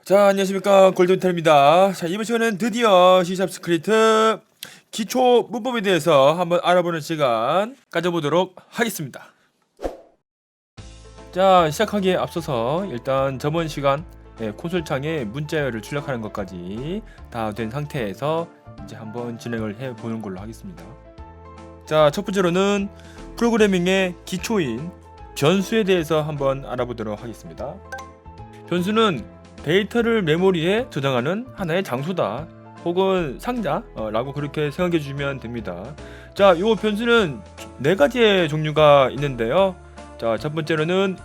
자, 안녕하십니까, 골든텔입니다. 자, 이번 시간은 드디어 C샵 스크립트 기초 문법에 대해서 한번 알아보는 시간 가져보도록 하겠습니다. 자, 시작하기에 앞서서 일단 저번 시간 콘솔창에 문자열을 출력하는 것까지 다 된 상태에서 이제 한번 진행을 해보는 걸로 하겠습니다. 자, 첫 번째로는 프로그래밍의 기초인 변수에 대해서 한번 알아보도록 하겠습니다. 변수는 데이터를 메모리에 저장하는 하나의 장소다 혹은 상자라고 그렇게 생각해 주시면 됩니다. 자, 이 변수는 네 가지의 종류가 있는데요. 자, 첫 번째로는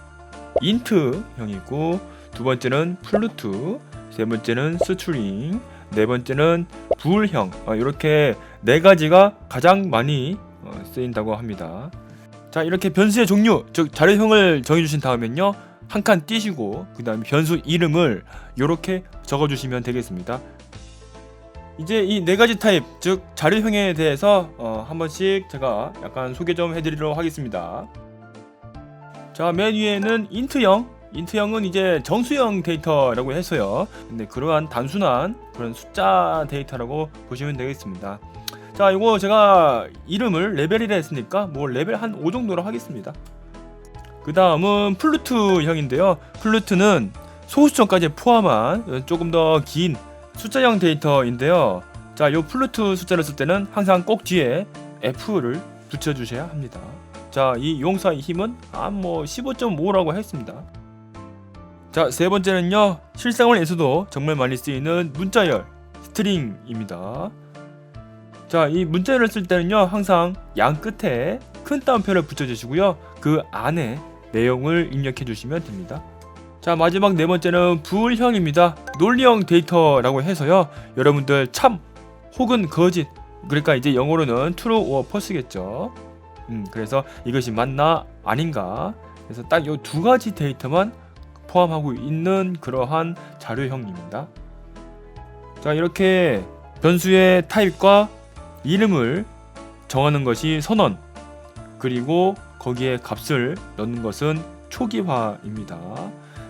인트형이고, 두 번째는 플루트, 세 번째는 스트링, 네 번째는 불형, 이렇게 네 가지가 가장 많이 쓰인다고 합니다. 자, 이렇게 변수의 종류, 즉 자료형을 정해주신 다음엔요, 한 칸 띄시고 그 다음에 변수 이름을 이렇게 적어주시면 되겠습니다. 이제 이 네 가지 타입, 즉 자료형에 대해서 한 번씩 제가 약간 소개 좀 해드리도록 하겠습니다. 자, 맨 위에는 인트형은 이제 정수형 데이터라고 해서요. 근데 그러한 단순한 그런 숫자 데이터라고 보시면 되겠습니다. 자, 이거 제가 이름을 레벨이라 했으니까 뭐 레벨 한 5 정도로 하겠습니다. 그 다음은 플루트형인데요. 플루트는 소수점까지 포함한 조금 더 긴 숫자형 데이터인데요. 자, 이 플루트 숫자를 쓸 때는 항상 꼭 뒤에 F를 붙여주셔야 합니다. 자, 이 용사의 힘은 15.5라고 했습니다. 자, 세 번째는요, 실생활에서도 정말 많이 쓰이는 문자열, 스트링입니다. 자, 이 문자열을 쓸 때는요, 항상 양 끝에 큰 따옴표를 붙여주시고요, 그 안에 내용을 입력해 주시면 됩니다. 자, 마지막 네 번째는 불형입니다. 논리형 데이터라고 해서요, 여러분들 참 혹은 거짓, 그러니까 이제 영어로는 true or false겠죠. 그래서 이것이 맞나 아닌가, 그래서 딱 이 두 가지 데이터만 포함하고 있는 그러한 자료형입니다. 자, 이렇게 변수의 타입과 이름을 정하는 것이 선언, 그리고 거기에 값을 넣는 것은 초기화입니다.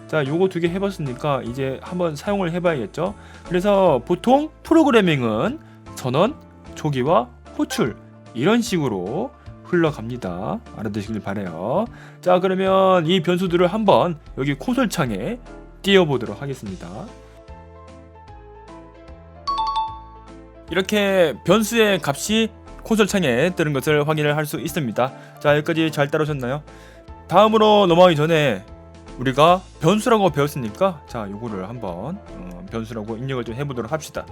자, 요거 두 개 해봤으니까 이제 한번 사용을 해봐야겠죠. 그래서 보통 프로그래밍은 선언, 초기화, 호출 이런 식으로 흘러갑니다. 알아두시길 바래요. 자, 그러면 이 변수들을 한번 여기 콘솔창에 띄워보도록 하겠습니다. 이렇게 변수의 값이 콘솔창에 뜨는 것을 확인을 할 수 있습니다. 자, 여기까지 잘 따라오셨나요? 다음으로 넘어가기 전에 우리가 변수라고 배웠으니까, 자, 요거를 한번 변수라고 입력을 좀 해보도록 합시다.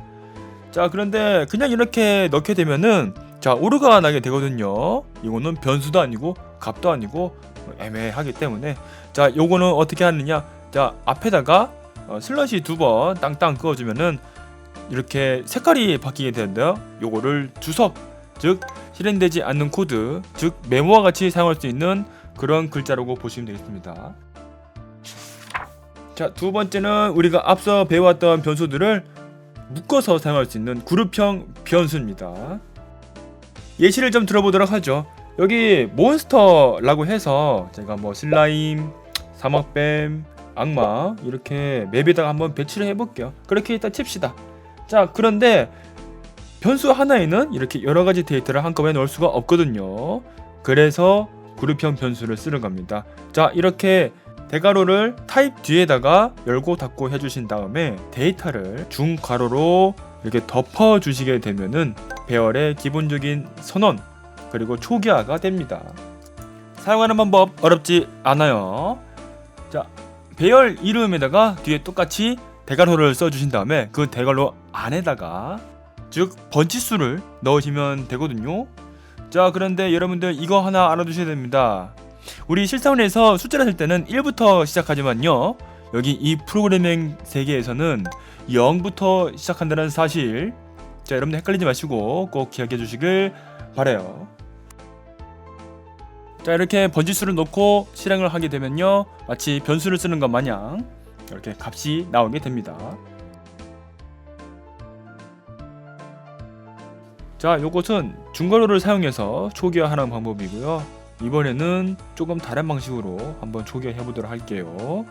자, 그런데 그냥 이렇게 넣게 되면은 자, 오류가 나게 되거든요. 이거는 변수도 아니고 값도 아니고 애매하기 때문에, 자, 요거는 어떻게 하느냐, 자, 앞에다가 슬러시 2번 땅땅 그어주면은 이렇게 색깔이 바뀌게 되는데요. 요거를 주석, 즉 실행되지 않는 코드, 즉 메모와 같이 사용할 수 있는 그런 글자라고 보시면 되겠습니다. 자, 두 번째는 우리가 앞서 배워왔던 변수들을 묶어서 사용할 수 있는 그룹형 변수입니다. 예시를 좀 들어보도록 하죠. 여기 몬스터라고 해서 제가 뭐 슬라임, 사막뱀, 악마 이렇게 맵에다가 한번 배치를 해볼게요. 그렇게 일단 칩시다. 자, 그런데 변수 하나에는 이렇게 여러가지 데이터를 한꺼번에 넣을 수가 없거든요. 그래서 그룹형 변수를 쓰는 겁니다. 자, 이렇게 대괄호를 타입 뒤에다가 열고 닫고 해주신 다음에 데이터를 중괄호로 이렇게 덮어 주시게 되면은 배열의 기본적인 선언 그리고 초기화가 됩니다. 사용하는 방법 어렵지 않아요. 자, 배열 이름에다가 뒤에 똑같이 대괄호를 써주신 다음에 그 대괄호 안에다가, 즉 번치수를 넣으시면 되거든요. 자, 그런데 여러분들 이거 하나 알아두셔야 됩니다. 우리 실생활에서 숫자를 쓸 때는 1부터 시작하지만요, 여기 이 프로그래밍 세계에서는 0부터 시작한다는 사실, 자, 여러분들 헷갈리지 마시고 꼭 기억해 주시길 바래요. 자, 이렇게 번지수를 넣고 실행을 하게 되면요, 마치 변수를 쓰는 것 마냥 이렇게 값이 나오게 됩니다. 자, 요것은 중괄호를 사용해서 초기화하는 방법이고요. 이번에는 조금 다른 방식으로 한번 초기화해 보도록 할게요.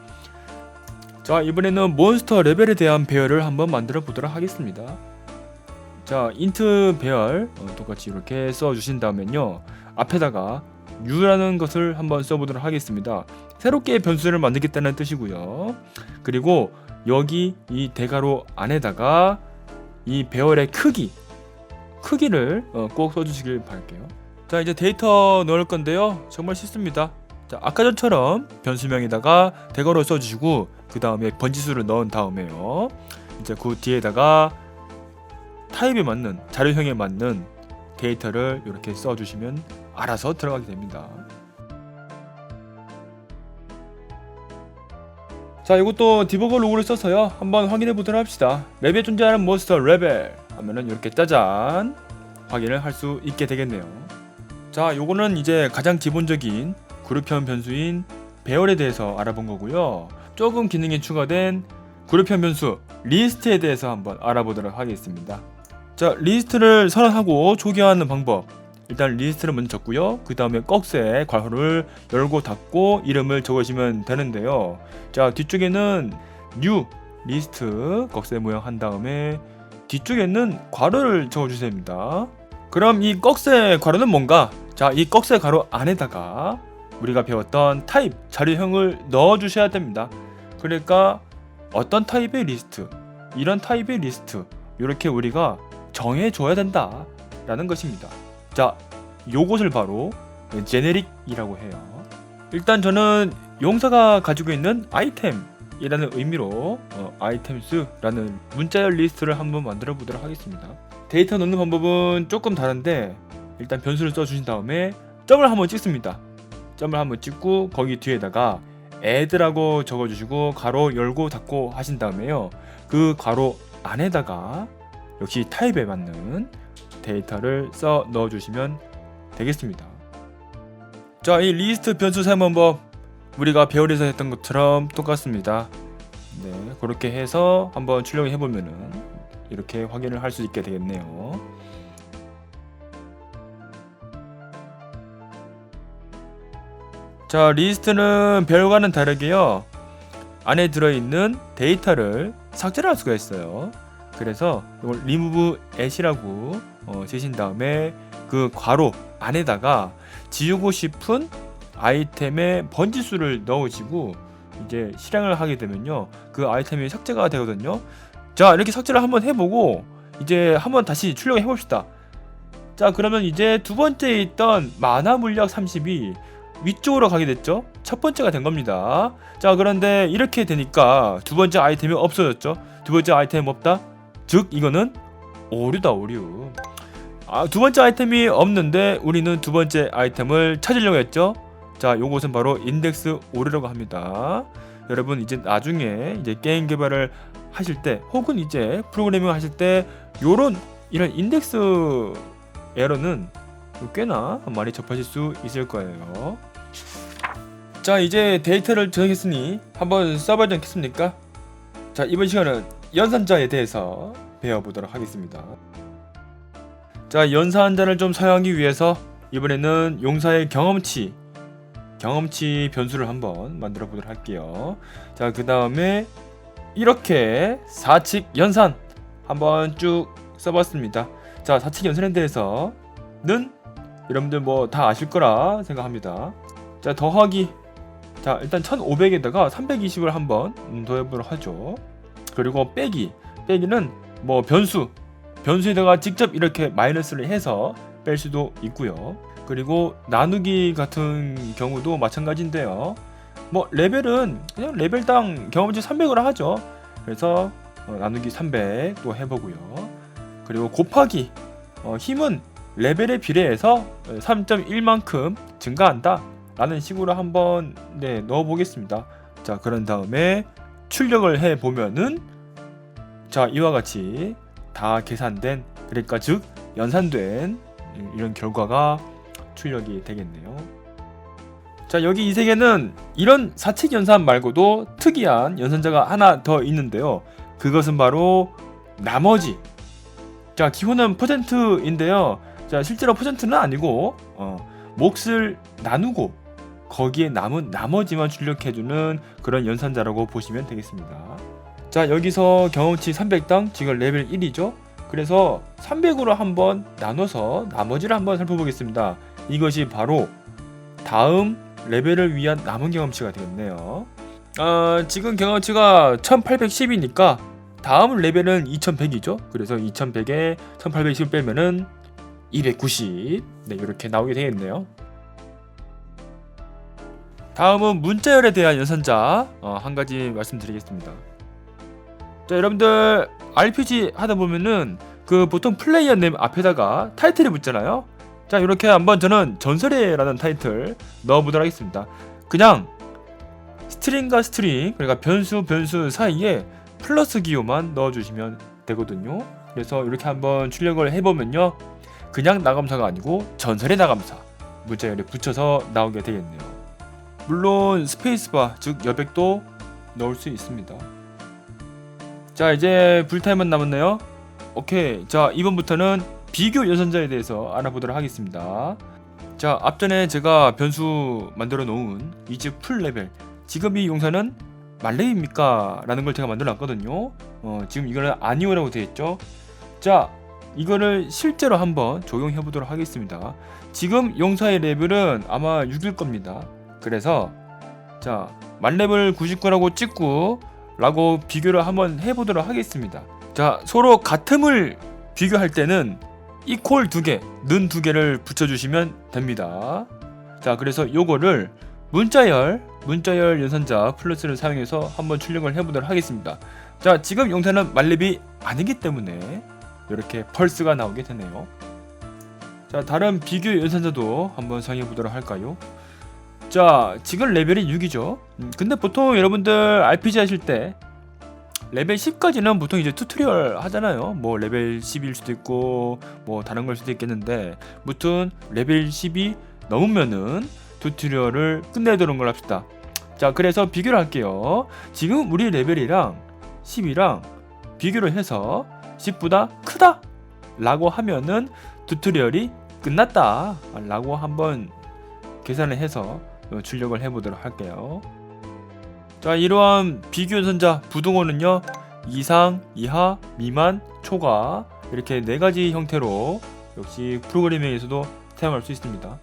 자, 이번에는 몬스터 레벨에 대한 배열을 한번 만들어 보도록 하겠습니다. 자, 인트 배열 똑같이 이렇게 써주신 다음엔요, 앞에다가 U라는 것을 한번 써보도록 하겠습니다. 새롭게 변수를 만들겠다는 뜻이고요. 그리고 여기 이 대괄호 안에다가 이 배열의 크기를 꼭 써주시길 바랄게요. 자, 이제 데이터 넣을 건데요, 정말 쉽습니다. 자, 아까 전처럼 변수명에다가 대괄호 써주시고 그 다음에 번지수를 넣은 다음에요, 이제 그 뒤에다가 타입에 맞는, 자료형에 맞는 데이터를 이렇게 써주시면 알아서 들어가게 됩니다. 자, 이것도 디버거 로그를 써서요, 한번 확인해 보도록 합시다. 맵에 존재하는 몬스터 레벨 하면은 이렇게 짜잔 확인을 할 수 있게 되겠네요. 자, 요거는 이제 가장 기본적인 그룹형 변수인 배열에 대해서 알아본 거고요. 조금 기능이 추가된 그룹형 변수 리스트에 대해서 한번 알아보도록 하겠습니다. 자, 리스트를 선언하고 초기화하는 방법. 일단 리스트를 먼저 적고요. 그 다음에 꺽쇠 괄호를 열고 닫고 이름을 적으시면 되는데요. 자, 뒤쪽에는 new 리스트 꺽쇠 모양 한 다음에 뒤쪽에는 괄호를 적어주셔야 됩니다. 그럼 이 꺽쇠 괄호는 뭔가? 자, 이 꺽쇠 괄호 안에다가 우리가 배웠던 타입, 자료형을 넣어주셔야 됩니다. 그러니까 어떤 타입의 리스트, 이런 타입의 리스트, 이렇게 우리가 정해줘야 된다 라는 것입니다. 자, 요것을 바로 제네릭이라고 해요. 일단 저는 용사가 가지고 있는 아이템이라는 의미로 아이템스라는 문자열 리스트를 한번 만들어 보도록 하겠습니다. 데이터 넣는 방법은 조금 다른데, 일단 변수를 써주신 다음에 점을 한번 찍습니다. 점을 한번 찍고 거기 뒤에다가 add라고 적어주시고 가로 열고 닫고 하신 다음에요, 그 가로 안에다가 역시 타입에 맞는 데이터를 써 넣어주시면 되겠습니다. 자, 이 리스트 변수 사용 방법 우리가 배열에서 했던 것처럼 똑같습니다. 네, 그렇게 해서 한번 출력을 해보면은 이렇게 확인을 할 수 있게 되겠네요. 자, 리스트는 배열과는 다르게요, 안에 들어있는 데이터를 삭제를 할 수가 있어요. 그래서 이걸 remove at이라고 쓰신 다음에 그 괄호 안에다가 지우고 싶은 아이템의 번지수를 넣으시고 이제 실행을 하게 되면요, 그 아이템이 삭제가 되거든요. 자, 이렇게 삭제를 한번 해보고 이제 한번 다시 출력해 봅시다. 자, 그러면 이제 두 번째에 있던 만화 물약 30이 위쪽으로 가게 됐죠. 첫 번째가 된 겁니다. 자, 그런데 이렇게 되니까 두 번째 아이템이 없어졌죠. 두 번째 아이템 없다? 즉 이거는 오류다, 오류. 두 번째 아이템이 없는데 우리는 두 번째 아이템을 찾으려고 했죠. 자, 요것은 바로 인덱스 오류라고 합니다. 여러분 이제 나중에 이제 게임 개발을 하실 때 혹은 이제 프로그래밍 하실 때 이런 인덱스 에러는 꽤나 많이 접하실 수 있을 거예요. 자, 이제 데이터를 저장했으니 한번 써봐야지 않겠습니까? 자, 이번 시간은 연산자에 대해서 배워보도록 하겠습니다. 자, 연산자를 좀 사용하기 위해서 이번에는 용사의 경험치 변수를 한번 만들어 보도록 할게요. 자, 그 다음에 이렇게 사칙 연산 한번 쭉 써봤습니다. 자, 사칙 연산에 대해서는 여러분들 뭐 다 아실 거라 생각합니다. 자, 더하기. 자, 일단 1500에다가 320을 한번 더해보도록 하죠. 그리고 빼기는 뭐 변수에다가 직접 이렇게 마이너스를 해서 뺄 수도 있고요. 그리고 나누기 같은 경우도 마찬가지인데요. 뭐 레벨은 그냥 레벨당 경험치 300으로 하죠. 그래서 나누기 300 또 해보고요. 그리고 곱하기, 힘은 레벨에 비례해서 3.1만큼 증가한다 라는 식으로 한번 넣어 보겠습니다. 자, 그런 다음에 출력을 해 보면은 자, 이와 같이 다 계산된, 그러니까 즉 연산된 이런 결과가 출력이 되겠네요. 자, 여기 이 세계는 이런 사칙 연산 말고도 특이한 연산자가 하나 더 있는데요. 그것은 바로 나머지. 자, 기본은 퍼센트인데요. 자, 실제로 퍼센트는 아니고 몫을 나누고 거기에 남은 나머지만 출력해주는 그런 연산자라고 보시면 되겠습니다. 자, 여기서 경험치 300당 지금 레벨 1이죠. 그래서 300으로 한번 나눠서 나머지를 한번 살펴보겠습니다. 이것이 바로 다음 레벨을 위한 남은 경험치가 되겠네요. 지금 경험치가 1810이니까 다음 레벨은 2100이죠. 그래서 2100에 1810 빼면은 290. 네, 이렇게 나오게 되겠네요. 다음은 문자열에 대한 연산자 한 가지 말씀드리겠습니다. 자, 여러분들 RPG 하다 보면은 그 보통 플레이어 네임 앞에다가 타이틀을 붙잖아요. 자, 이렇게 한번 저는 전설의라는 타이틀 넣어보도록 하겠습니다. 그냥 스트링과 스트링, 그러니까 변수 사이에 플러스 기호만 넣어주시면 되거든요. 그래서 이렇게 한번 출력을 해보면요, 그냥 나감사가 아니고 전설의 나감사 문자열에 붙여서 나오게 되겠네요. 물론 스페이스바, 즉 여백도 넣을 수 있습니다. 자, 이제 불타임만 남았네요. 오케이. 자, 이번부터는 비교 연산자에 대해서 알아보도록 하겠습니다. 자, 앞전에 제가 변수 만들어 놓은 이즉 풀레벨, 지금 이 용사는 만렙입니까? 라는 걸 제가 만들어 놨거든요. 지금 이거는 아니오라고 되어 있죠. 자, 이거를 실제로 한번 적용해 보도록 하겠습니다. 지금 용사의 레벨은 아마 6일 겁니다. 그래서 자, 만렙을 99라고 찍고 라고 비교를 한번 해보도록 하겠습니다. 자, 서로 같음을 비교할 때는 이퀄 2개, 는 2개를 붙여주시면 됩니다. 자, 그래서 요거를 문자열 연산자 플러스를 사용해서 한번 출력을 해보도록 하겠습니다. 자, 지금 용사는 만렙이 아니기 때문에 이렇게 펄스가 나오게 되네요. 자, 다른 비교 연산자도 한번 사용해보도록 할까요? 자, 지금 레벨이 6이죠. 근데 보통 여러분들 RPG 하실 때 레벨 10까지는 보통 이제 튜토리얼 하잖아요. 뭐 레벨 10일 수도 있고 뭐 다른 걸 수도 있겠는데, 무튼 레벨 10이 넘으면은 튜토리얼을 끝내도록 걸 합시다. 자, 그래서 비교를 할게요. 지금 우리 레벨이랑 10이랑 비교를 해서 10보다 크다 라고 하면은 튜토리얼이 끝났다 라고 한번 계산을 해서 출력을 해보도록 할게요. 자, 이러한 비교 연산자 부등호는요, 이상, 이하, 미만, 초과 이렇게 4가지 형태로 역시 프로그래밍에서도 사용할 수 있습니다.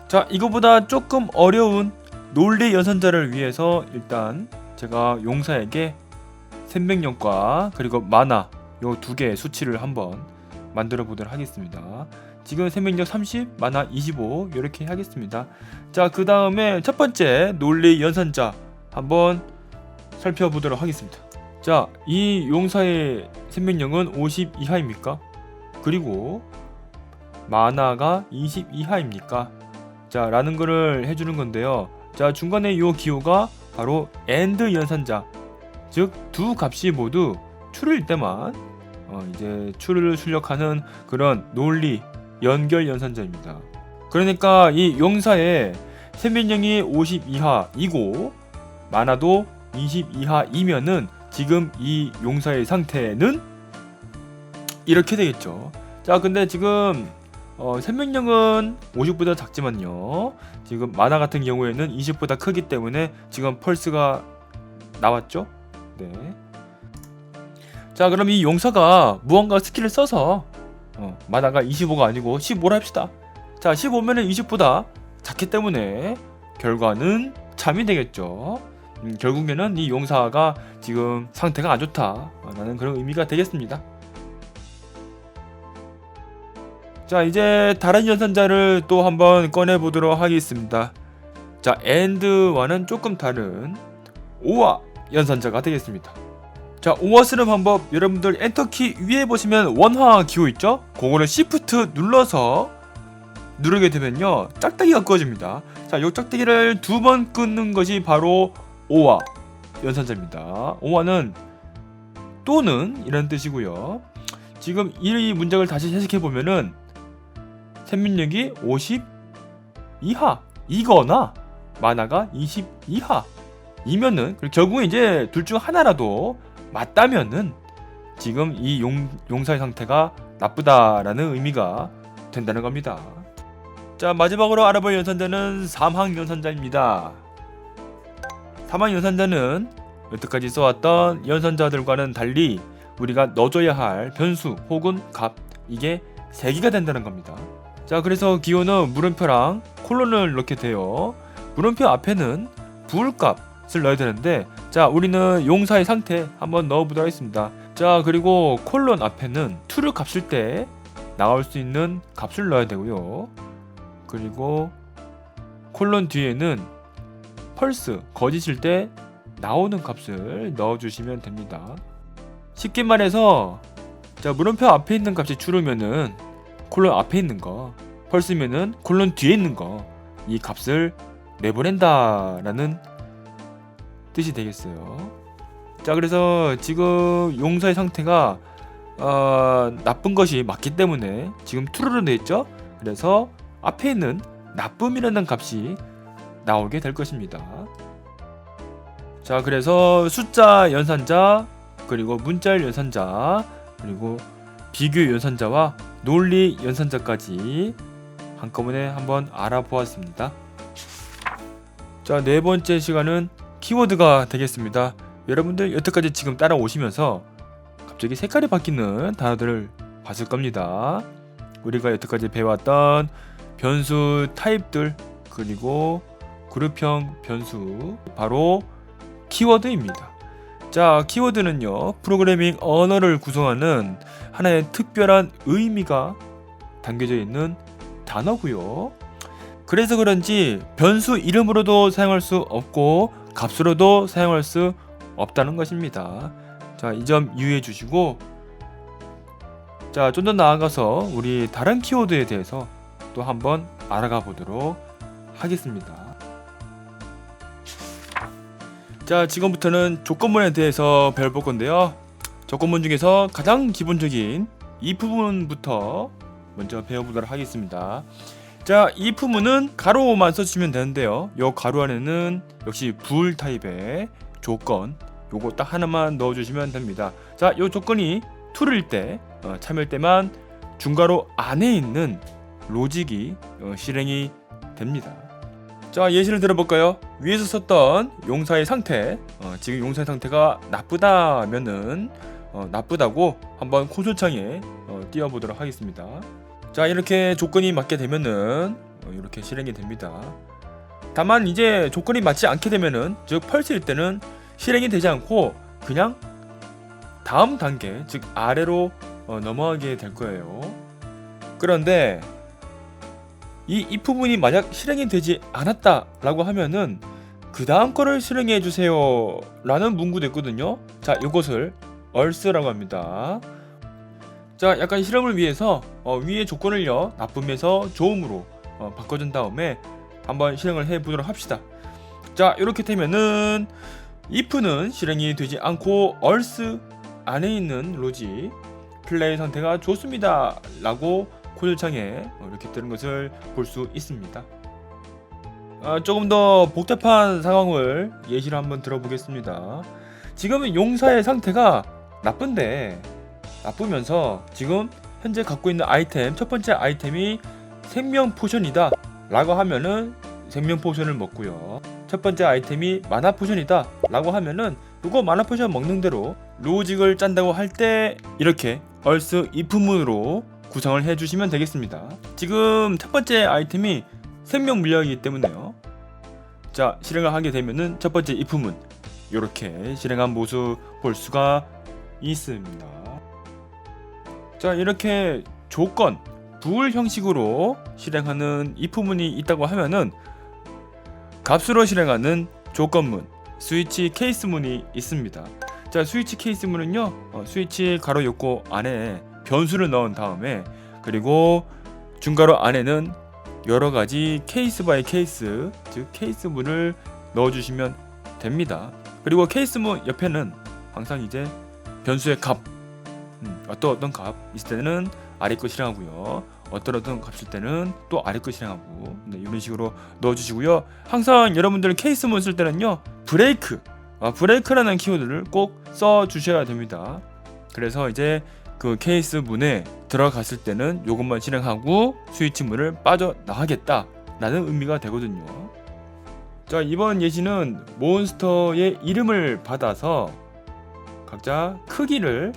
자, 이거보다 조금 어려운 논리 연산자를 위해서 일단 제가 용사에게 생명력과 그리고 마나 요 2개의 수치를 한번 만들어 보도록 하겠습니다. 지금 생명력 30, 마나 25 이렇게 하겠습니다. 자, 그 다음에 첫 번째 논리 연산자 한번 살펴보도록 하겠습니다. 자, 이 용사의 생명력은 50 이하입니까? 그리고 마나가 20 이하입니까? 자, 라는 거를 해주는 건데요. 자, 중간에 이 기호가 바로 AND 연산자, 즉 두 값이 모두 true일 때만 이제 true를 출력하는 그런 논리 연결 연산자입니다. 그러니까 이 용사의 생명력이 50 이하이고 마나도 20 이하이면은 지금 이 용사의 상태는 이렇게 되겠죠. 자, 근데 지금 생명력은 50보다 작지만요, 지금 마나 같은 경우에는 20보다 크기 때문에 지금 펄스가 나왔죠. 네. 자, 그럼 이 용사가 무언가 스킬을 써서 마나가 25가 아니고 15로 합시다. 자, 15면은 20보다 작기 때문에 결과는 잠이 되겠죠. 결국에는 이 용사가 지금 상태가 안 좋다라는 그런 의미가 되겠습니다. 자, 이제 다른 연산자를 또 한번 꺼내 보도록 하겠습니다. 자, AND와는 조금 다른 OR 연산자가 되겠습니다. 자, OR 쓰는 방법, 여러분들 엔터키 위에 보시면 원화 기호 있죠? 그거를 Shift 눌러서 누르게 되면요, 짝대기가 꺼집니다. 자, 이 짝대기를 2번 끊는 것이 바로 OR 연산자입니다. OR는 또는 이런 뜻이고요. 지금 이 문장을 다시 해석해 보면은 생명력이 50 이하이거나 마나가 20 이하이면은, 결국은 이제 둘 중 하나라도 맞다면은 지금 이 용사의 상태가 나쁘다라는 의미가 된다는 겁니다. 자, 마지막으로 알아볼 연산자는 사망 연산자입니다. 사망 연산자는 여태까지 써왔던 연산자들과는 달리 우리가 넣어줘야 할 변수 혹은 값, 이게 3개가 된다는 겁니다. 자, 그래서 기호는 물음표랑 콜론을 넣게 돼요. 물음표 앞에는 부울값을 넣어야 되는데, 자, 우리는 용사의 상태 한번 넣어보도록 하겠습니다. 자, 그리고 콜론 앞에는 true 값일 때 나올 수 있는 값을 넣어야 되고요. 그리고 콜론 뒤에는 펄스, 거짓일 때 나오는 값을 넣어주시면 됩니다. 쉽게 말해서, 자, 물음표 앞에 있는 값이 true면은 콜론 앞에 있는 거, 펄스면은 콜론 뒤에 있는 거, 이 값을 내보낸다라는 뜻이 되겠어요. 자, 그래서 지금 용사의 상태가 나쁜 것이 맞기 때문에 지금 true로 되어 있죠. 그래서 앞에 있는 나쁨이라는 값이 나오게 될 것입니다. 자, 그래서 숫자 연산자, 그리고 문자열 연산자, 그리고 비교 연산자와 논리 연산자까지 한꺼번에 한번 알아보았습니다. 자, 4번째 시간은 키워드가 되겠습니다. 여러분들 여태까지 지금 따라오시면서 갑자기 색깔이 바뀌는 단어들을 봤을 겁니다. 우리가 여태까지 배워왔던 변수 타입들, 그리고 그룹형 변수, 바로 키워드입니다. 자, 키워드는요, 프로그래밍 언어를 구성하는 하나의 특별한 의미가 담겨져 있는 단어고요. 그래서 그런지 변수 이름으로도 사용할 수 없고 값으로도 사용할 수 없다는 것입니다. 자, 이 점 유의해 주시고, 자, 좀 더 나아가서 우리 다른 키워드에 대해서 또 한번 알아가 보도록 하겠습니다. 자, 지금부터는 조건문에 대해서 배워볼 건데요. 조건문 중에서 가장 기본적인 if문부터 먼저 배워보도록 하겠습니다. 자, if문은 가로만 써주시면 되는데요. 요 가로 안에는 역시 bool 타입의 조건, 요거 딱 하나만 넣어주시면 됩니다. 자, 요 조건이 true일 때, 참일 때만 중괄호 안에 있는 로직이 실행이 됩니다. 자, 예시를 들어볼까요? 위에서 썼던 용사의 상태, 지금 용사의 상태가 나쁘다면은 나쁘다고 한번 콘솔창에 띄워보도록 하겠습니다. 자, 이렇게 조건이 맞게 되면은 이렇게 실행이 됩니다. 다만 이제 조건이 맞지 않게 되면은, 즉 펄스일 때는 실행이 되지 않고 그냥 다음 단계, 즉 아래로 넘어가게 될 거예요. 그런데 이 if문이 만약 실행이 되지 않았다라고 하면은 그 다음 거를 실행해 주세요 라는 문구도 있거든요. 자, 이것을 else라고 합니다. 자, 약간 실험을 위해서 위에 조건을요, 나쁨에서 좋음으로 바꿔준 다음에 한번 실행을 해 보도록 합시다. 자, 이렇게 되면은 if는 실행이 되지 않고 else 안에 있는 로직 플레이 상태가 좋습니다 라고 코드창에 이렇게 뜨는 것을 볼 수 있습니다. 조금 더 복잡한 상황을 예시로 한번 들어보겠습니다. 지금은 용사의 상태가 나쁘면서 지금 현재 갖고 있는 아이템, 첫 번째 아이템이 생명 포션이다 라고 하면은 생명 포션을 먹고요. 첫 번째 아이템이 마나 포션이다 라고 하면은 이거 마나 포션 먹는 대로 로직을 짠다고 할 때 이렇게 else if문으로 구성을 해주시면 되겠습니다. 지금 첫 번째 아이템이 생명 물약이기 때문에요. 자, 실행을 하게 되면은 첫 번째 if문 이렇게 실행한 모습 볼 수가 있습니다. 자, 이렇게 조건, bool 형식으로 실행하는 if문이 있다고 하면은 값으로 실행하는 조건문, 스위치 케이스문이 있습니다. 자, 스위치 케이스문은요, 스위치 가로 욕구 안에 변수를 넣은 다음에, 그리고 중괄호 안에는 여러가지 케이스 바이 케이스, 즉 케이스문을 넣어주시면 됩니다. 그리고 케이스문 옆에는 항상 이제 변수의 값, 어떤 값 있을 때는 아래 거 실행하고요, 어떤 값일 때는 또 아래 거 실행하고, 이런 식으로 넣어주시고요. 항상 여러분들 케이스문 쓸 때는요, 브레이크라는 키워드를 꼭 써주셔야 됩니다. 그래서 이제 그 케이스 문에 들어갔을 때는 이것만 실행하고 스위치 문을 빠져나가겠다 라는 의미가 되거든요. 자, 이번 예시는 몬스터의 이름을 받아서 각자 크기를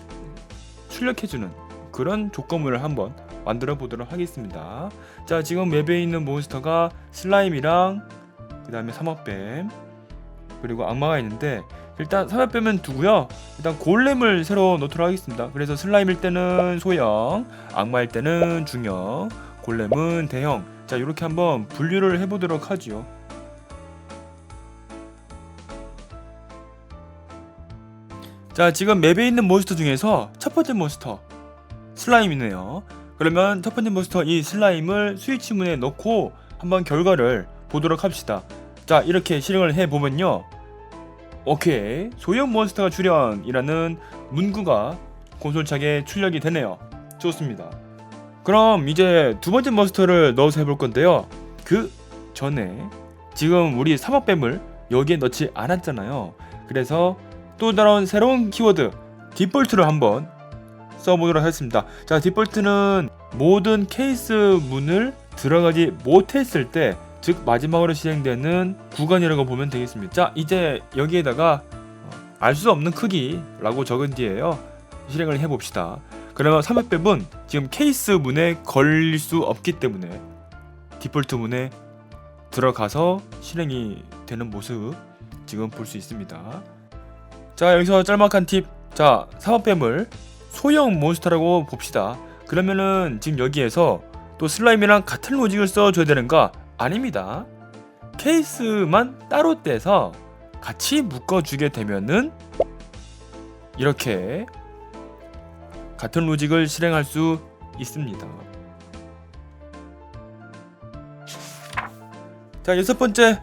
출력해주는 그런 조건물을 한번 만들어 보도록 하겠습니다. 자, 지금 맵에 있는 몬스터가 슬라임이랑 그 다음에 삼합뱀 그리고 악마가 있는데, 일단 삼합뱀은 두고요. 일단 골렘을 새로 넣도록 하겠습니다. 그래서 슬라임일 때는 소형, 악마일 때는 중형, 골렘은 대형. 자, 이렇게 한번 분류를 해보도록 하죠. 자, 지금 맵에 있는 몬스터 중에서 첫 번째 몬스터 슬라임이네요. 그러면 첫 번째 몬스터 이 슬라임을 스위치 문에 넣고 한번 결과를 보도록 합시다. 자, 이렇게 실행을 해보면요, 오케이, 소형 몬스터가 출현이라는 문구가 콘솔창에 출력이 되네요. 좋습니다. 그럼 이제 두 번째 몬스터를 넣어서 해볼 건데요, 그 전에 지금 우리 삼합뱀을 여기에 넣지 않았잖아요. 그래서 또 다른 새로운 키워드 디폴트를 한번 써보도록 하겠습니다. 자, 디폴트는 모든 케이스 문을 들어가지 못했을 때, 즉 마지막으로 실행되는 구간이라고 보면 되겠습니다. 자, 이제 여기에다가 알 수 없는 크기라고 적은 뒤에요, 실행을 해봅시다. 그러면 삼합뱀은 지금 케이스 문에 걸릴 수 없기 때문에 디폴트 문에 들어가서 실행이 되는 모습 지금 볼 수 있습니다. 자, 여기서 짤막한 팁. 자, 삼합뱀을 소형 몬스터라고 봅시다. 그러면은 지금 여기에서 또 슬라임이랑 같은 로직을 써줘야 되는가? 아닙니다. 케이스만 따로 떼서 같이 묶어주게 되면은 이렇게 같은 로직을 실행할 수 있습니다. 자, 여섯 번째,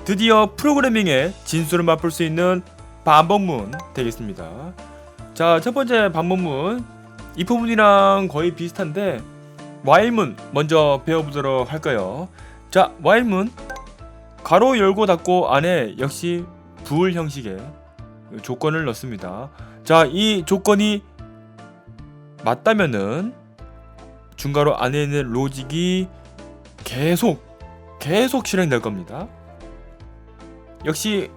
드디어 프로그래밍의 진수를 맛볼 수 있는 반복문 되겠습니다. 자, 첫 번째 반복문, if문이랑 거의 비슷한데 while문 먼저 배워보도록 할까요? 자, while문 가로 열고 닫고 안에 역시 불 형식의 조건을 넣습니다. 자, 이 조건이 맞다면은 중괄호 안에 있는 로직이 계속 실행될 겁니다. 역시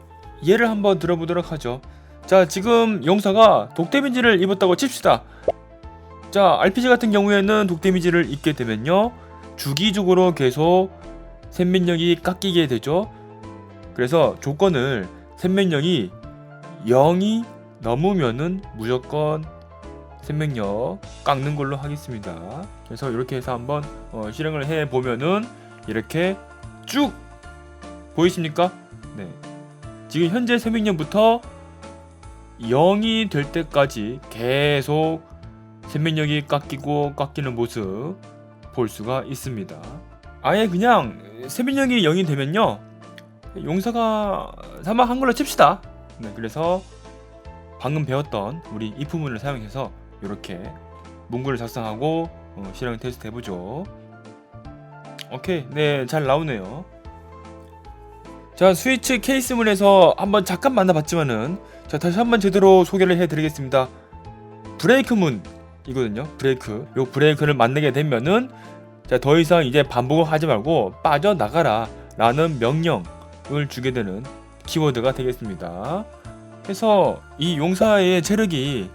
예를 한번 들어보도록 하죠. 자, 지금 용사가 독 데미지를 입었다고 칩시다. 자, RPG 같은 경우에는 독 데미지를 입게 되면요, 주기적으로 계속 생명력이 깎이게 되죠. 그래서 조건을 생명력이 0이 넘으면은 무조건 생명력 깎는 걸로 하겠습니다. 그래서 이렇게 해서 한번 실행을 해 보면은 이렇게 쭉 보이십니까? 네. 지금 현재 생명력부터 0이 될 때까지 계속 생명력이 깎이는 모습 볼 수가 있습니다. 아예 그냥 생명력이 0이 되면요, 용사가 사망한 걸로 칩시다. 네, 그래서 방금 배웠던 우리 if문을 사용해서 이렇게 문구를 작성하고 실행 테스트 해보죠. 오케이, 네, 잘 나오네요. 자, 스위치 케이스문에서 한번 잠깐 만나봤지만은, 자, 다시 한번 제대로 소개를 해드리겠습니다. 브레이크문이거든요. 브레이크. 요 브레이크를 만나게 되면은, 자, 더 이상 이제 반복을 하지 말고 빠져나가라 라는 명령을 주게 되는 키워드가 되겠습니다. 그래서 이 용사의 체력이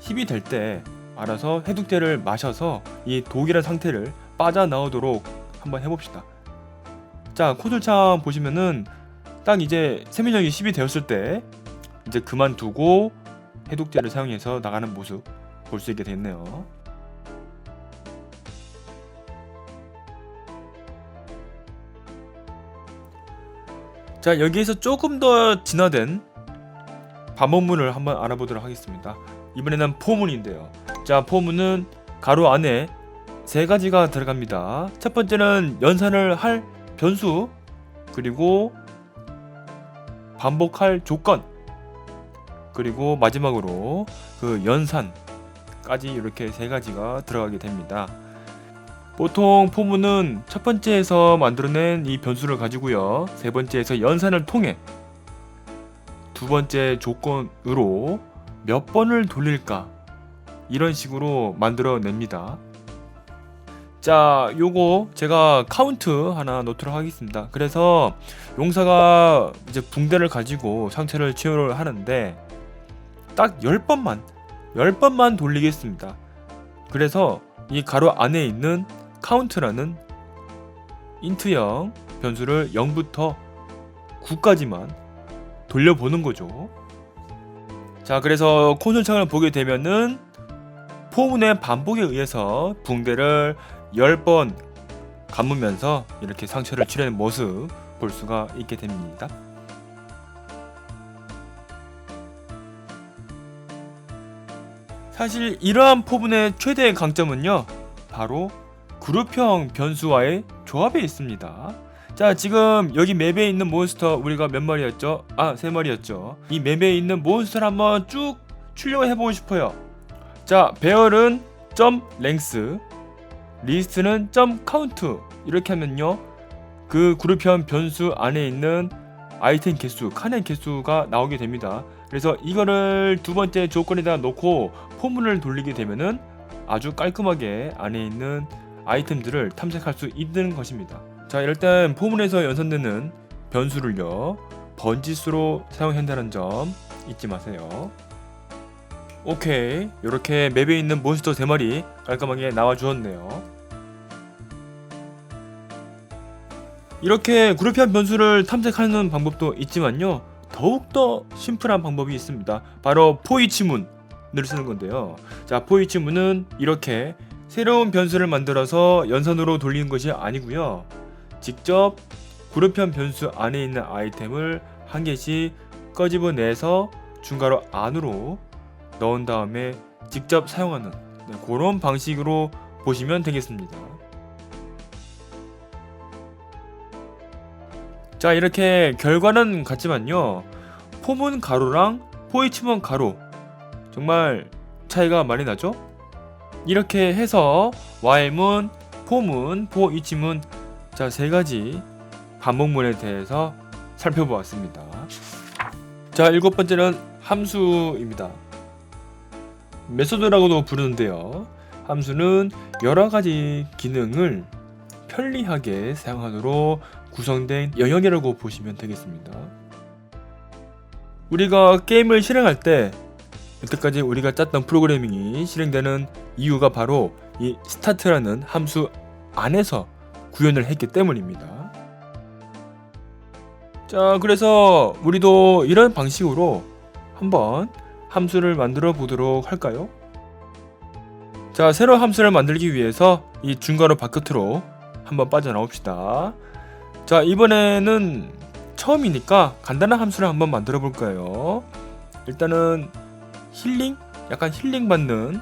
10이 될 때 알아서 해독제를 마셔서 이 독이란 상태를 빠져나오도록 한번 해봅시다. 자, 콘솔창 보시면은 딱 이제 생명력이 10이 되었을 때 이제 그만두고 해독제를 사용해서 나가는 모습 볼 수 있게 됐네요. 자, 여기에서 조금 더 진화된 반복문을 한번 알아보도록 하겠습니다. 이번에는 포문인데요. 자, 포문은 가로 안에 세 가지가 들어갑니다. 첫 번째는 연산을 할 변수, 그리고 반복할 조건, 그리고 마지막으로 그 연산까지 이렇게 세 가지가 들어가게 됩니다. 보통 포문은 첫 번째에서 만들어낸 이 변수를 가지고요, 세 번째에서 연산을 통해 두 번째 조건으로 몇 번을 돌릴까 이런 식으로 만들어냅니다. 자, 요거 제가 카운트 하나 놓도록 하겠습니다. 그래서 용사가 이제 붕대를 가지고 상체를 치유를 하는데 딱 10번만 돌리겠습니다. 그래서 이 가로 안에 있는 카운트라는 인트형 변수를 0부터 9까지만 돌려보는 거죠. 자, 그래서 콘솔 창을 보게 되면은 포문의 반복에 의해서 붕대를 10번 감으면서 이렇게 상처를 치료하는 모습 볼 수가 있게 됩니다. 사실 이러한 포문의 최대의 강점은요, 바로 그룹형 변수와의 조합에 있습니다. 자, 지금 여기 맵에 있는 몬스터 우리가 몇 마리였죠? 3마리였죠. 이 맵에 있는 몬스터를 한번 쭉 출력해보고 싶어요. 자, 배열은 .length, 리스트는 .count 이렇게 하면요, 그 그룹형 변수 안에 있는 아이템 개수, 칸의 개수가 나오게 됩니다. 그래서 이거를 두 번째 조건에다 놓고 포문을 돌리게 되면은 아주 깔끔하게 안에 있는 아이템들을 탐색할 수 있는 것입니다. 자, 일단 포문에서 연산되는 변수를요, 번지수로 사용한다는 점 잊지 마세요. 오케이, 이렇게 맵에 있는 몬스터 3마리 깔끔하게 나와 주었네요. 이렇게 그룹형 변수를 탐색하는 방법도 있지만요, 더욱더 심플한 방법이 있습니다. 바로 포이치문을 쓰는 건데요. 자, 포이치문은 이렇게 새로운 변수를 만들어서 연산으로 돌리는 것이 아니고요, 직접 그룹형 변수 안에 있는 아이템을 한 개씩 꺼집어내서 중괄호 안으로 넣은 다음에 직접 사용하는 그런 방식으로 보시면 되겠습니다. 자, 이렇게 결과는 같지만요, 포문 가로랑 포이치문 가로 정말 차이가 많이 나죠? 이렇게 해서 while문, 포문, 포이치문, 자, 3가지 반복문에 대해서 살펴보았습니다. 자, 7번째는 함수입니다. 메소드라고도 부르는데요, 함수는 여러가지 기능을 편리하게 사용하도록 구성된 영역이라고 보시면 되겠습니다. 우리가 게임을 실행할 때 여태까지 우리가 짰던 프로그래밍이 실행되는 이유가 바로 이 스타트라는 함수 안에서 구현을 했기 때문입니다. 자, 그래서 우리도 이런 방식으로 한번 함수를 만들어 보도록 할까요? 자, 새로운 함수를 만들기 위해서 이 중괄호 바깥으로 한번 빠져나옵시다. 자, 이번에는 처음이니까 간단한 함수를 한번 만들어 볼까요? 일단은 힐링? 약간 힐링 받는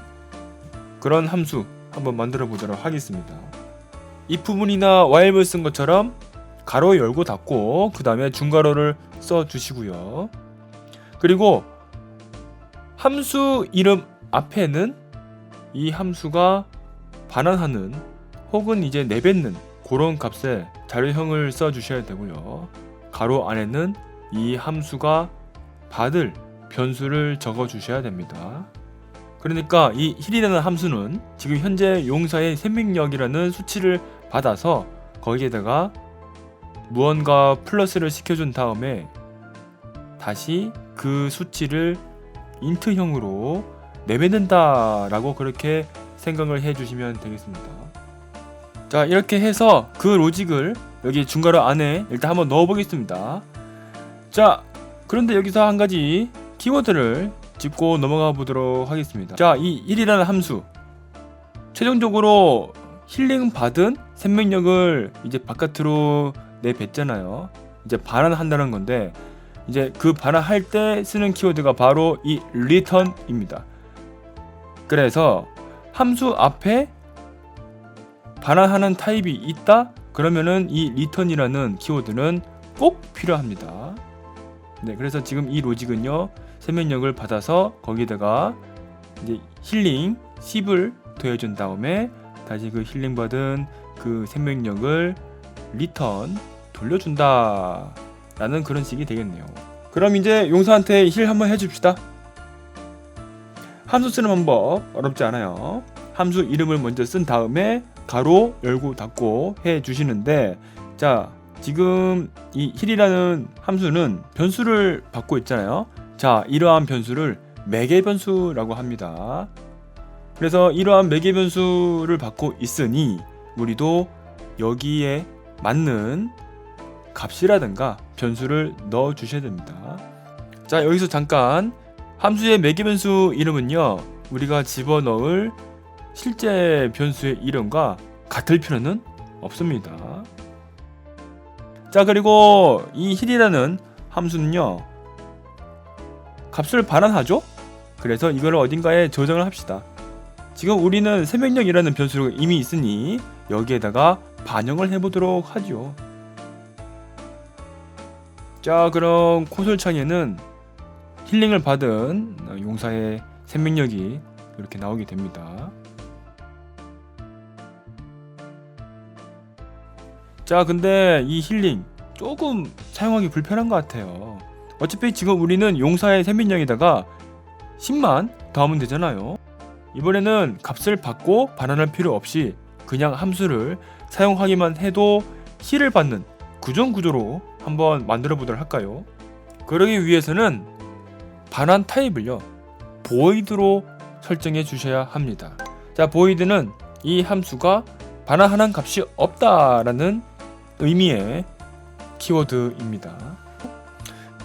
그런 함수 한번 만들어 보도록 하겠습니다. 이 부분이나 while을 쓴 것처럼 가로 열고 닫고 그 다음에 중괄호를 써 주시고요. 그리고 함수 이름 앞에는 이 함수가 반환하는 혹은 이제 내뱉는 그런 값의 자료형을 써 주셔야 되고요. 가로 안에는 이 함수가 받을 변수를 적어 주셔야 됩니다. 그러니까 이 힐이라는 함수는 지금 현재 용사의 생명력이라는 수치를 받아서 거기에다가 무언가 플러스를 시켜준 다음에 다시 그 수치를 인트형으로 내뱉는다 라고 그렇게 생각을 해주시면 되겠습니다. 자, 이렇게 해서 그 로직을 여기 중괄호 안에 일단 한번 넣어 보겠습니다. 자, 그런데 여기서 한 가지 키워드를 짚고 넘어가 보도록 하겠습니다. 자, 이 1이라는 함수, 최종적으로 힐링 받은 생명력을 이제 바깥으로 내뱉잖아요. 이제 반환한다는 건데, 이제 그 반환할 때 쓰는 키워드가 바로 이 return입니다. 그래서 함수 앞에 반환하는 타입이 있다? 그러면은 이 return이라는 키워드는 꼭 필요합니다. 네, 그래서 지금 이 로직은요, 생명력을 받아서 거기다가 이제 힐링 10을 더해준 다음에 다시 그 힐링 받은 그 생명력을 리턴 돌려준다 라는 그런 식이 되겠네요. 그럼 이제 용사한테 힐 한번 해줍시다. 함수 쓰는 방법 어렵지 않아요. 함수 이름을 먼저 쓴 다음에 가로 열고 닫고 해 주시는데, 자 지금 이 힐이라는 함수는 변수를 받고 있잖아요. 자 이러한 변수를 매개 변수라고 합니다. 그래서 이러한 매개 변수를 받고 있으니 우리도 여기에 맞는 값이라든가 변수를 넣어 주셔야 됩니다. 자 여기서 잠깐, 함수의 매개 변수 이름은요 우리가 집어넣을 실제 변수의 이름과 같을 필요는 없습니다. 자 그리고 이 힐이라는 함수는요 값을 반환하죠. 그래서 이거를 어딘가에 저장을 합시다. 지금 우리는 생명력이라는 변수가 이미 있으니 여기에다가 반영을 해보도록 하죠. 자 그럼 콘솔 창에는 힐링을 받은 용사의 생명력이 이렇게 나오게 됩니다. 자 근데 이 힐링 조금 사용하기 불편한 것 같아요. 어차피 지금 우리는 용사의 생명력에다가 10만 더하면 되잖아요. 이번에는 값을 받고 반환할 필요 없이 그냥 함수를 사용하기만 해도 힐을 받는 그전 구조로 한번 만들어 보도록 할까요? 그러기 위해서는 반환 타입을요 void로 설정해 주셔야 합니다. 자 void는 이 함수가 반환하는 값이 없다라는 의미의 키워드입니다.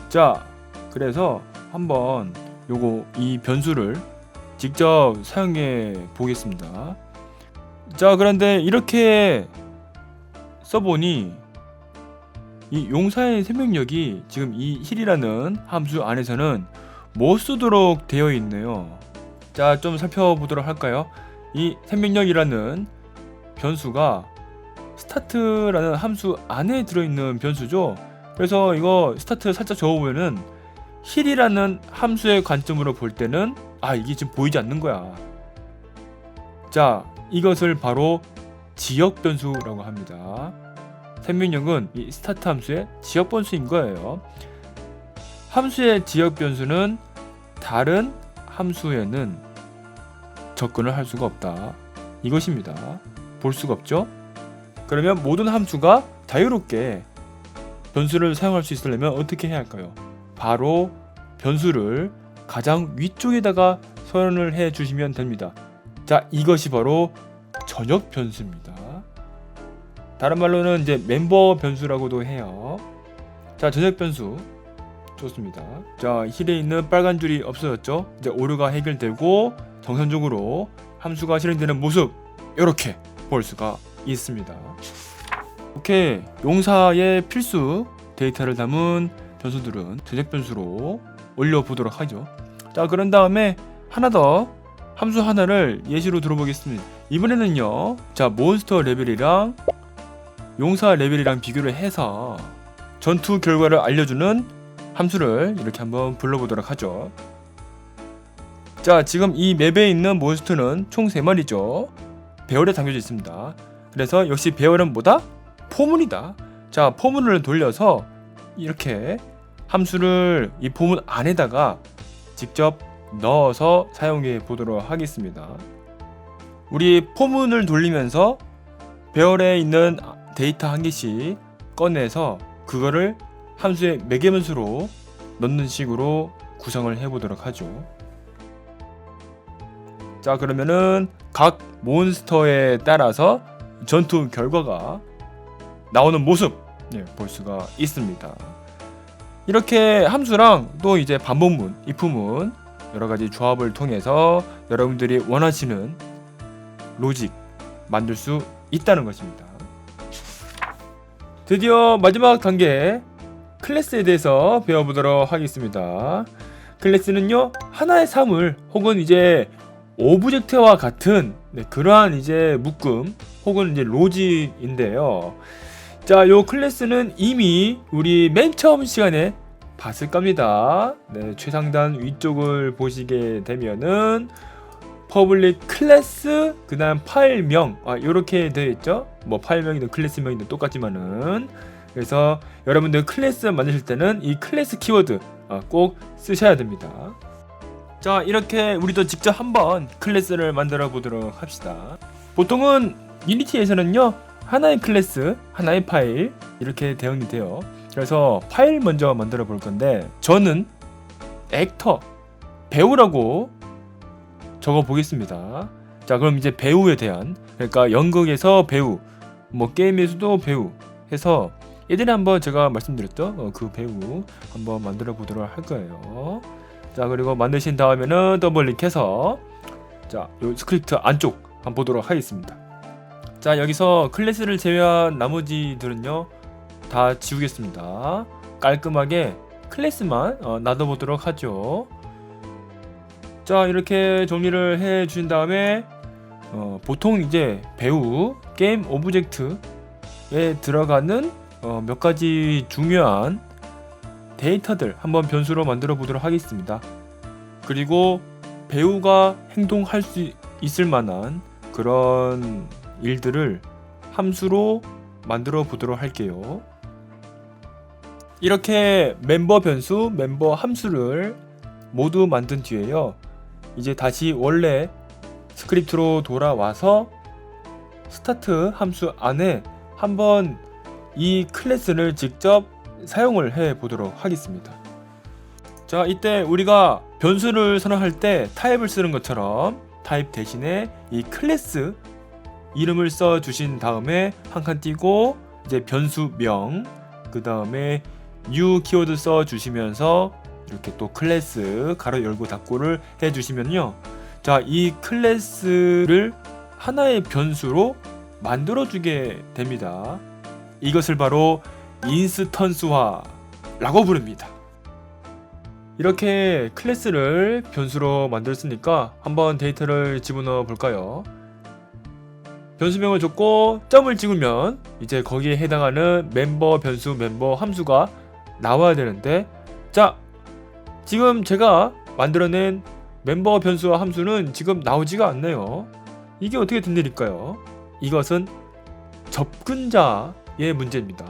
자 그래서 한번 이 변수를 직접 사용해 보겠습니다. 자 그런데 이렇게 써보니 이 용사의 생명력이 지금 이 힐이라는 함수 안에서는 못 쓰도록 되어 있네요. 자 좀 살펴보도록 할까요? 이 생명력이라는 변수가 스타트라는 함수 안에 들어있는 변수죠. 그래서 이거 스타트 살짝 적어보면은 힐이라는 함수의 관점으로 볼 때는 이게 지금 보이지 않는 거야. 자 이것을 바로 지역 변수라고 합니다. 생명력은 이 스타트 함수의 지역 변수인 거예요. 함수의 지역 변수는 다른 함수에는 접근을 할 수가 없다. 이것입니다. 볼 수가 없죠? 그러면 모든 함수가 자유롭게 변수를 사용할 수 있으려면 어떻게 해야 할까요? 바로 변수를 가장 위쪽에다가 선언을 해 주시면 됩니다. 자, 이것이 바로 전역 변수입니다. 다른 말로는 이제 멤버 변수라고도 해요. 자, 전역 변수 좋습니다. 자, 힐에 있는 빨간 줄이 없어졌죠? 이제 오류가 해결되고 정상적으로 함수가 실행되는 모습 이렇게 볼 수가 있습니다. 오케이, 용사의 필수 데이터를 담은 변수들은 전역 변수로 올려보도록 하죠. 자, 그런 다음에 하나 더 함수 하나를 예시로 들어보겠습니다. 이번에는요, 자, 몬스터 레벨이랑 용사 레벨이랑 비교를 해서 전투 결과를 알려주는 함수를 이렇게 한번 불러보도록 하죠. 자, 지금 이 맵에 있는 몬스터는 총 3마리죠. 배열에 담겨져 있습니다. 그래서 역시 배열은 뭐다? 포문이다. 자, 포문을 돌려서 이렇게 함수를 이 포문 안에다가 직접 넣어서 사용해 보도록 하겠습니다. 우리 포문을 돌리면서 배열에 있는 데이터 한 개씩 꺼내서 그거를 함수의 매개변수로 넣는 식으로 구성을 해 보도록 하죠. 자, 그러면은 각 몬스터에 따라서 전투 결과가 나오는 모습 볼 수가 있습니다. 이렇게 함수랑 또 이제 반복문, if문 여러가지 조합을 통해서 여러분들이 원하시는 로직 만들 수 있다는 것입니다. 드디어 마지막 단계 클래스에 대해서 배워보도록 하겠습니다. 클래스는요, 하나의 사물 혹은 이제 오브젝트와 같은 그러한 이제 묶음 혹은 이제 로직인데요. 자, 요 클래스는 이미 우리 맨 처음 시간에 봤을 겁니다. 네, 최상단 위쪽을 보시게 되면은 퍼블릭 클래스 그 다음 파일명 요렇게 되어 있죠. 뭐 파일명이든 클래스명이든 똑같지만은, 그래서 여러분들 클래스 만드실 때는 이 클래스 키워드 꼭 쓰셔야 됩니다. 자, 이렇게 우리도 직접 한번 클래스를 만들어 보도록 합시다. 보통은 유니티에서는요, 하나의 클래스, 하나의 파일 이렇게 대응이 돼요. 그래서 파일 먼저 만들어 볼 건데, 저는 액터, 배우라고 적어 보겠습니다. 자, 그럼 이제 배우에 대한, 그러니까 연극에서 배우, 뭐 게임에서도 배우 해서 예전에 한번 제가 말씀드렸죠, 그 배우 한번 만들어 보도록 할 거예요. 자, 그리고 만드신 다음에는 더블클릭해서 자, 요 스크립트 안쪽 한번 보도록 하겠습니다. 자, 여기서 클래스를 제외한 나머지들은요 다 지우겠습니다. 깔끔하게 클래스만 놔둬보도록 하죠. 자, 이렇게 정리를 해 주신 다음에 보통 이제 배우 게임 오브젝트에 들어가는 몇 가지 중요한 데이터들 한번 변수로 만들어 보도록 하겠습니다. 그리고 배우가 행동할 수 있을 만한 그런 일들을 함수로 만들어 보도록 할게요. 이렇게 멤버 변수, 멤버 함수를 모두 만든 뒤에요, 이제 다시 원래 스크립트로 돌아와서 스타트 함수 안에 한번 이 클래스를 직접 사용을 해 보도록 하겠습니다. 자, 이때 우리가 변수를 선언할 때 타입을 쓰는 것처럼 타입 대신에 이 클래스 이름을 써 주신 다음에 한 칸 띄고 이제 변수명, 그 다음에 new 키워드 써 주시면서 이렇게 또 클래스 가로 열고 닫고를 해 주시면요, 자, 이 클래스를 하나의 변수로 만들어 주게 됩니다. 이것을 바로 인스턴스화라고 부릅니다. 이렇게 클래스를 변수로 만들었으니까 한번 데이터를 집어넣어 볼까요? 변수명을 줬고 점을 찍으면 이제 거기에 해당하는 멤버 변수, 멤버 함수가 나와야 되는데, 자, 지금 제가 만들어낸 멤버 변수와 함수는 지금 나오지가 않네요. 이게 어떻게 된 일일까요? 이것은 접근자의 문제입니다.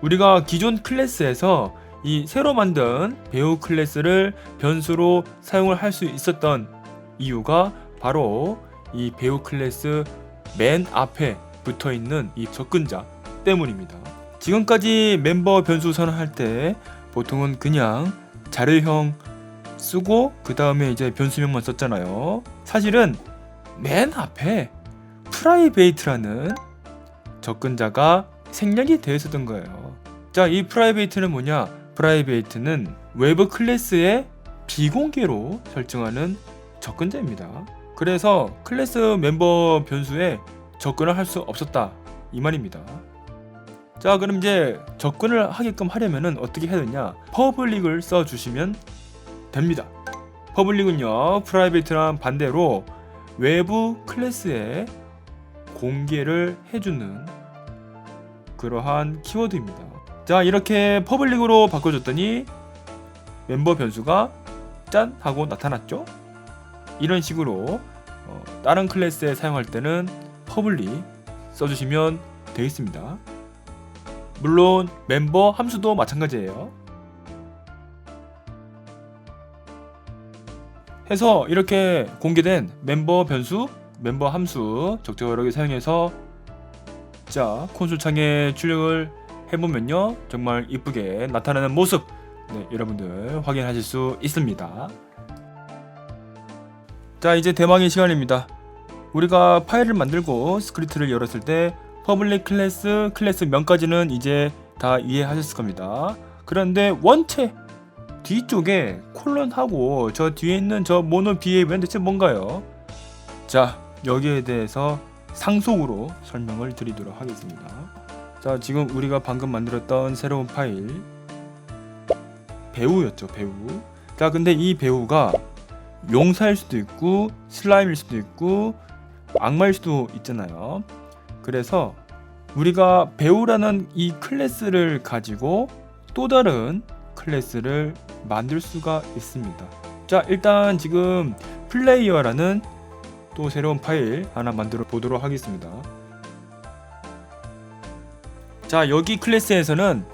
우리가 기존 클래스에서 이 새로 만든 배우 클래스를 변수로 사용을 할 수 있었던 이유가 바로 이 배우 클래스 맨 앞에 붙어 있는 이 접근자 때문입니다. 지금까지 멤버 변수 선언할 때 보통은 그냥 자료형 쓰고 그 다음에 이제 변수명만 썼잖아요. 사실은 맨 앞에 프라이베이트라는 접근자가 생략이 되어 있었던 거예요. 자, 이 프라이베이트는 뭐냐? 프라이베이트는 외부 클래스의 비공개로 설정하는 접근자입니다. 그래서 클래스 멤버 변수에 접근을 할 수 없었다, 이 말입니다. 자, 그럼 이제 접근을 하게끔 하려면 어떻게 해야 되냐? 퍼블릭을 써주시면 됩니다. 퍼블릭은요, 프라이베이트랑 반대로 외부 클래스에 공개를 해주는 그러한 키워드입니다. 자, 이렇게 퍼블릭으로 바꿔줬더니 멤버 변수가 짠 하고 나타났죠. 이런 식으로 다른 클래스에 사용할 때는 퍼블릭 써주시면 되겠습니다. 물론 멤버 함수도 마찬가지예요. 해서 이렇게 공개된 멤버 변수, 멤버 함수 적절하게 사용해서 자, 콘솔 창에 출력을 해보면요, 정말 이쁘게 나타나는 모습, 네, 여러분들 확인하실 수 있습니다. 자, 이제 대망의 시간입니다. 우리가 파일을 만들고 스크립트를 열었을 때 퍼블릭 클래스 명까지는 이제 다 이해하셨을 겁니다. 그런데 원체 뒤쪽에 콜론하고 저 뒤에 있는 저 모노 비헤이브는 대체 뭔가요? 자, 여기에 대해서 상속으로 설명을 드리도록 하겠습니다. 자, 지금 우리가 방금 만들었던 새로운 파일 배우였죠, 배우. 자, 근데 이 배우가 용사일 수도 있고 슬라임일 수도 있고 악마일 수도 있잖아요. 그래서 우리가 배우라는 이 클래스를 가지고 또 다른 클래스를 만들 수가 있습니다. 자, 일단 지금 플레이어라는 또 새로운 파일 하나 만들어 보도록 하겠습니다. 자, 여기 클래스에서는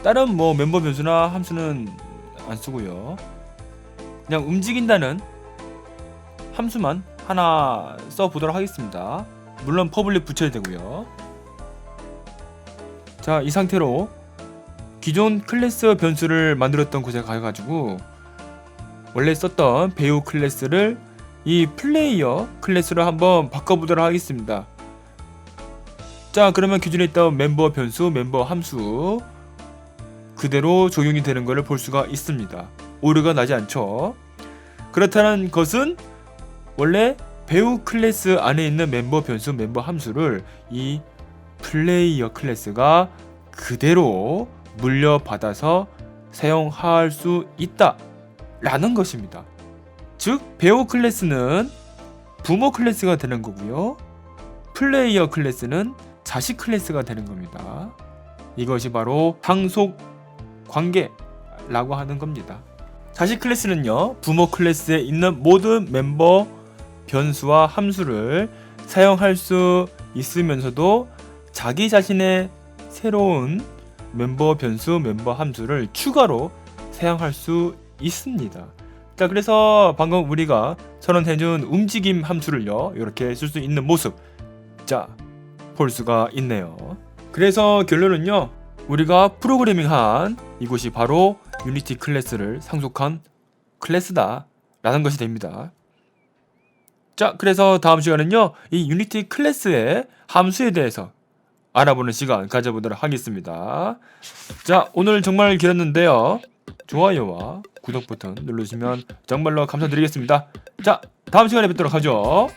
다른 뭐 멤버 변수나 함수는 안 쓰고요. 그냥 움직인다는 함수만 하나 써보도록 하겠습니다. 물론 퍼블릭 붙여야 되고요. 자, 이 상태로 기존 클래스 변수를 만들었던 곳에 가가지고 원래 썼던 배우 클래스를 이 플레이어 클래스로 한번 바꿔보도록 하겠습니다. 자, 그러면 기존에 있던 멤버 변수, 멤버 함수 그대로 적용이 되는 것을 볼 수가 있습니다. 오류가 나지 않죠. 그렇다는 것은 원래 배우 클래스 안에 있는 멤버 변수, 멤버 함수를 이 플레이어 클래스가 그대로 물려받아서 사용할 수 있다 라는 것입니다. 즉 배우 클래스는 부모 클래스가 되는 거고요, 플레이어 클래스는 자식 클래스가 되는 겁니다. 이것이 바로 상속 관계라고 하는 겁니다. 자식 클래스는요, 부모 클래스에 있는 모든 멤버 변수와 함수를 사용할 수 있으면서도 자기 자신의 새로운 멤버 변수, 멤버 함수를 추가로 사용할 수 있습니다. 자, 그래서 방금 우리가 선언해준 움직임 함수를요, 이렇게 쓸 수 있는 모습, 자, 볼 수가 있네요. 그래서 결론은요, 우리가 프로그래밍한 이곳이 바로 유니티 클래스를 상속한 클래스다 라는 것이 됩니다. 자, 그래서 다음 시간은요, 이 유니티 클래스의 함수에 대해서 알아보는 시간 가져보도록 하겠습니다. 자, 오늘 정말 길었는데요, 좋아요와 구독 버튼 눌러주시면 정말로 감사드리겠습니다. 자, 다음 시간에 뵙도록 하죠.